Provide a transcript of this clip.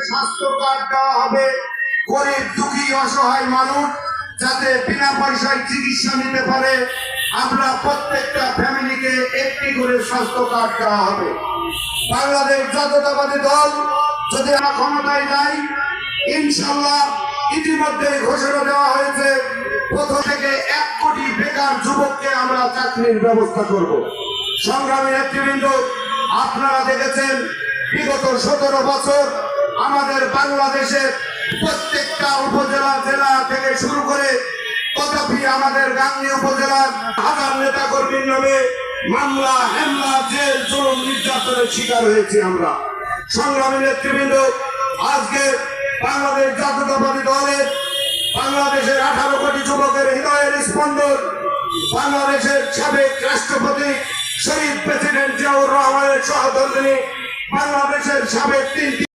স্বাস্থ্য কার্ড দেওয়া হবে গরিব দুঃখী অসহায় মানুষ যাতে বিনা পয়সায় চিকিৎসা নিতে পারে। আমরা প্রত্যেকটা ফ্যামিলিকে একটি করে স্বাস্থ্য কার্ড দেওয়া হবে। বাংলাদেশ জাতীয়তাবাদী দল যদি আমরা ক্ষমতায় যাই, ইনশাল্লাহ ইতিমধ্যে ঘোষণা দেওয়া হয়েছে প্রথম থেকে 1 কোটি বেকার যুবককে আমরা চাকরির ব্যবস্থা করব। সংগ্রামী নেতৃবৃন্দ, আপনারা দেখেছেন বিগত 17 বছর আমাদের বাংলাদেশের প্রত্যেকটা উপজেলা জেলা থেকে শুরু করে তথাপি আমাদের গাংনী উপজেলার হাজার নেতা কর্মীর নামে মামলা হামলা জেল জুলুম নির্যাতনের শিকার হয়েছি আমরা। সংগ্রামী নেতৃবৃন্দ, আজকে বাংলাদেশ জাতীয়তাবাদী দলের বাংলাদেশের 18 কোটি যুবকের হৃদয়ের স্পন্দন বাংলাদেশের সাবেক রাষ্ট্রপতি শহীদ প্রেসিডেন্ট জিয়াউর রহমানের সহধর্মিণী বাংলাদেশের সাবেক 3